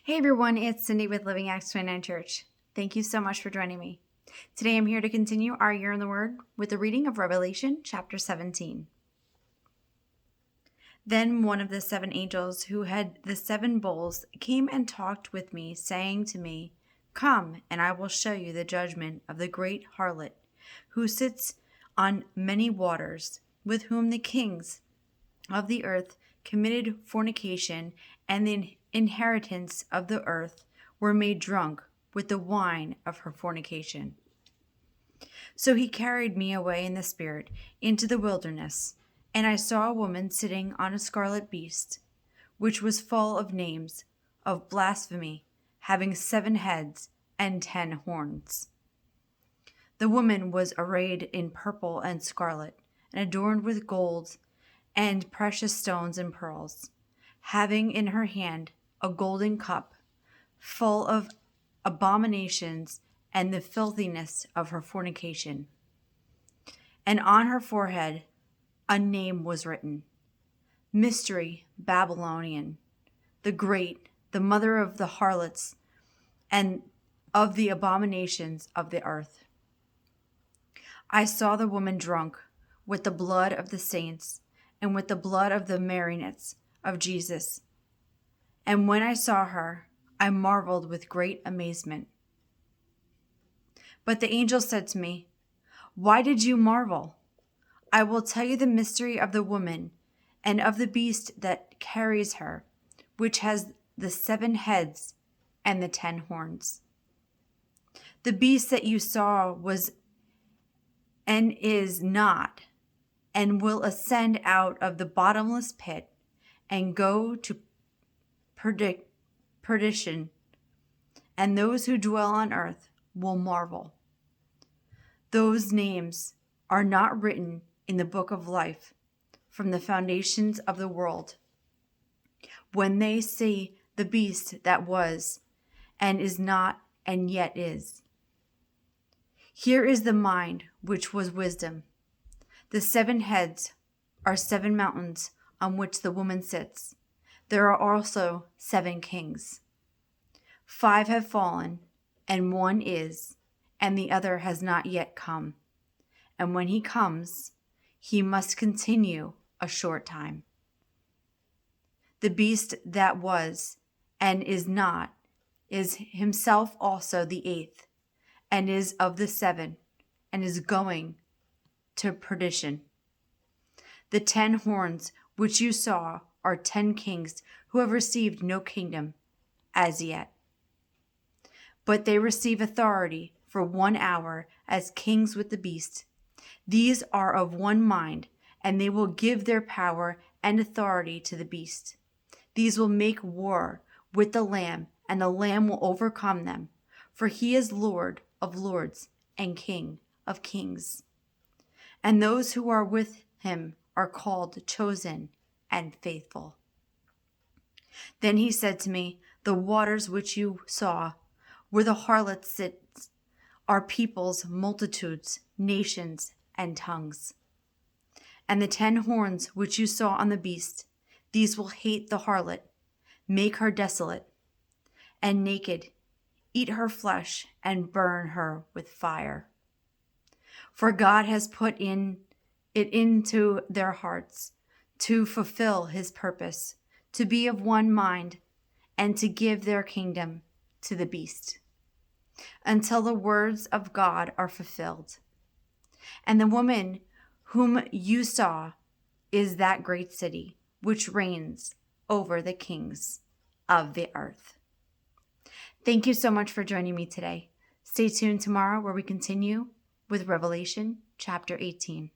Hey everyone, it's Cindy with Living Acts 29 Church. Thank you so much for joining me. Today I'm here to continue our Year in the Word with the reading of Revelation chapter 17. Then one of the seven angels who had the seven bowls came and talked with me, saying to me, "Come, and I will show you the judgment of the great harlot, who sits on many waters, with whom the kings of the earth committed fornication, and the inheritance of the earth were made drunk with the wine of her fornication." So he carried me away in the spirit into the wilderness, and I saw a woman sitting on a scarlet beast, which was full of names of blasphemy, having 7 heads and 10 horns. The woman was arrayed in purple and scarlet, and adorned with gold and precious stones and pearls, having in her hand a golden cup full of abominations and the filthiness of her fornication. And on her forehead a name was written: Mystery Babylonian, the Great, the mother of the harlots and of the abominations of the earth. I saw the woman drunk with the blood of the saints and with the blood of the martyrs of Jesus. And when I saw her, I marveled with great amazement. But the angel said to me, "Why did you marvel? I will tell you the mystery of the woman and of the beast that carries her, which has the 7 heads and the 10 horns. The beast that you saw was and is not, and will ascend out of the bottomless pit and go to perdition, and those who dwell on earth will marvel. Those names are not written in the book of life from the foundations of the world, when they see the beast that was and is not and yet is. Here is the mind which was wisdom. The 7 heads are 7 mountains on which the woman sits. There are also 7 kings. 5 have fallen, and 1 is, and the other has not yet come. And when he comes, he must continue a short time. The beast that was and is not is himself also the 8th, and is of the 7, and is going to perdition. The 10 horns which you saw are 10 kings who have received no kingdom as yet, but they receive authority for 1 hour as kings with the beast. These are of one mind, and they will give their power and authority to the beast. These will make war with the Lamb, and the Lamb will overcome them, for he is Lord of lords and King of kings. And those who are with him are called, chosen, and faithful. Then he said to me, "The waters which you saw, where the harlot sits, are peoples, multitudes, nations, and tongues. And the 10 horns which you saw on the beast, these will hate the harlot, make her desolate and naked, eat her flesh, and burn her with fire. For God has put it into their hearts to fulfill his purpose, to be of one mind, and to give their kingdom to the beast, until the words of God are fulfilled. And the woman whom you saw is that great city, which reigns over the kings of the earth." Thank you so much for joining me today. Stay tuned tomorrow where we continue with Revelation chapter 18.